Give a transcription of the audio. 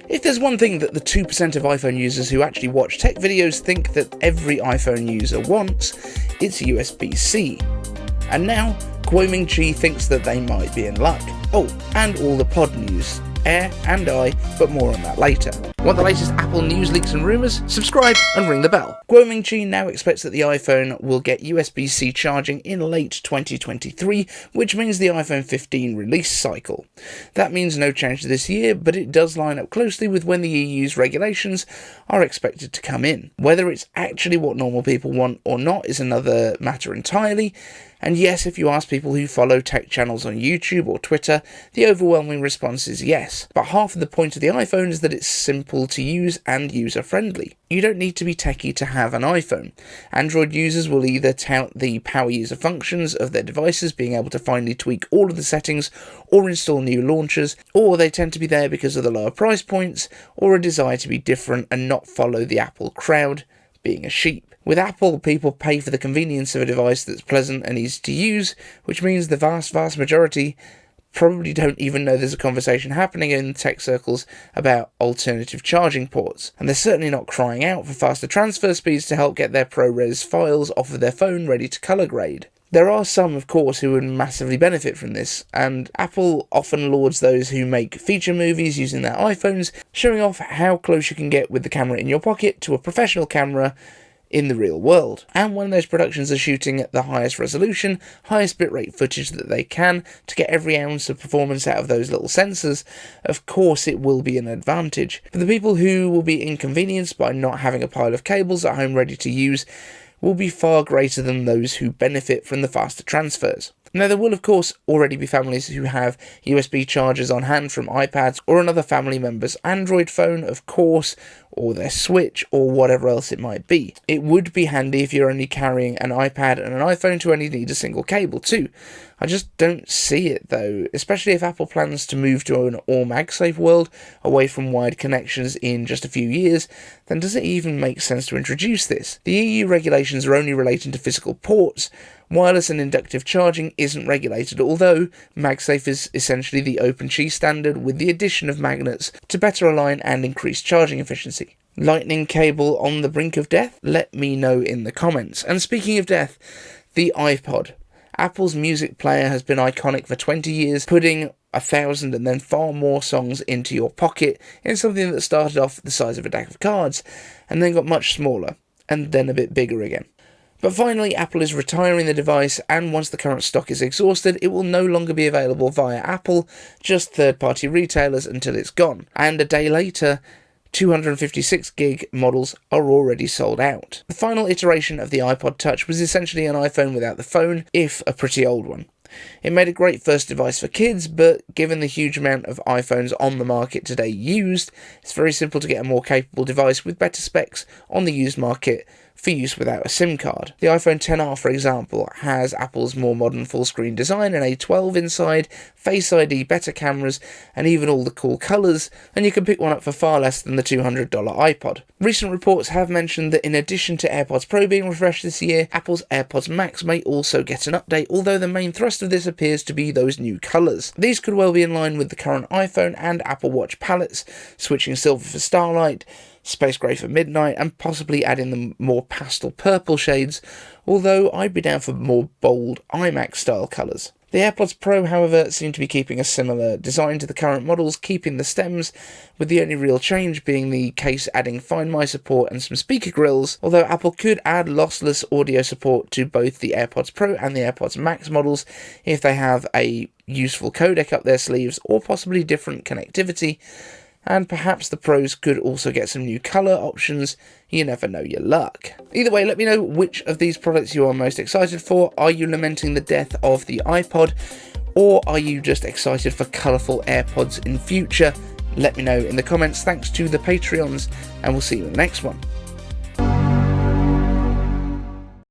If there's one thing that the 2% of iPhone users who actually watch tech videos think that every iPhone user wants, it's USB-C. And now, Ming Chi thinks that they might be in luck. Oh, and all the pod news. Air and I, but more on that later. Want the latest Apple news, leaks and rumours? Subscribe and ring the bell. Ming Chi now expects that the iPhone will get USB-C charging in late 2023, which means the iPhone 15 release cycle. That means no change this year, but it does line up closely with when the EU's regulations are expected to come in. Whether it's actually what normal people want or not is another matter entirely. And yes, if you ask people who follow tech channels on YouTube or Twitter, the overwhelming response is yes. But half of the point of the iPhone is that it's simple to use and user-friendly. You don't need to be techie to have an iPhone. Android users will either tout the power user functions of their devices, being able to finally tweak all of the settings or install new launchers, or they tend to be there because of the lower price points or a desire to be different and not follow the Apple crowd, being a sheep. With Apple, people pay for the convenience of a device that's pleasant and easy to use, which means the vast majority probably don't even know there's a conversation happening in tech circles about alternative charging ports. And they're certainly not crying out for faster transfer speeds to help get their ProRes files off of their phone ready to color grade. There are some, of course, who would massively benefit from this, and Apple often lauds those who make feature movies using their iPhones, showing off how close you can get with the camera in your pocket to a professional camera in the real world. And when those productions are shooting at the highest resolution, highest bitrate footage that they can to get every ounce of performance out of those little sensors, of course it will be an advantage. For the people who will be inconvenienced by not having a pile of cables at home ready to use, will be far greater than those who benefit from the faster transfers. Now, there will of course already be families who have USB chargers on hand from iPads or another family member's Android phone, of course, or their Switch, or whatever else it might be. It would be handy if you're only carrying an iPad and an iPhone to only need a single cable too. I just don't see it though, especially if Apple plans to move to an all MagSafe world away from wired connections in just a few years. Then does it even make sense to introduce this? The EU regulations are only relating to physical ports. Wireless and inductive charging isn't regulated, although MagSafe is essentially the OpenQi standard with the addition of magnets to better align and increase charging efficiency. Lightning cable on the brink of death? Let me know in the comments. And speaking of death, the iPod. Apple's music player has been iconic for 20 years, putting 1,000 and then far more songs into your pocket in something that started off the size of a deck of cards, and then got much smaller, and then a bit bigger again. But finally, Apple is retiring the device, and once the current stock is exhausted, it will no longer be available via Apple, just third-party retailers until it's gone. And a day later, 256 gig models are already sold out. The final iteration of the iPod Touch was essentially an iPhone without the phone, if a pretty old one. It made a great first device for kids, but given the huge amount of iPhones on the market today used, it's very simple to get a more capable device with better specs on the used market for use without a SIM card. The iPhone XR, for example, has Apple's more modern full-screen design and A12 inside, Face ID, better cameras, and even all the cool colours, and you can pick one up for far less than the $200 iPod. Recent reports have mentioned that in addition to AirPods Pro being refreshed this year, Apple's AirPods Max may also get an update, although the main thrust of this appears to be those new colours. These could well be in line with the current iPhone and Apple Watch palettes, switching silver for starlight, space grey for midnight, and possibly adding the more pastel purple shades, although I'd be down for more bold iMac style colours. The AirPods Pro, however, seem to be keeping a similar design to the current models, keeping the stems, with the only real change being the case adding Find My support and some speaker grills, although Apple could add lossless audio support to both the AirPods Pro and the AirPods Max models if they have a useful codec up their sleeves or possibly different connectivity. And perhaps the Pros could also get some new colour options. You never know your luck. Either way, let me know which of these products you are most excited for. Are you lamenting the death of the iPod? Or are you just excited for colourful AirPods in future? Let me know in the comments. Thanks to the Patreons, and we'll see you in the next one.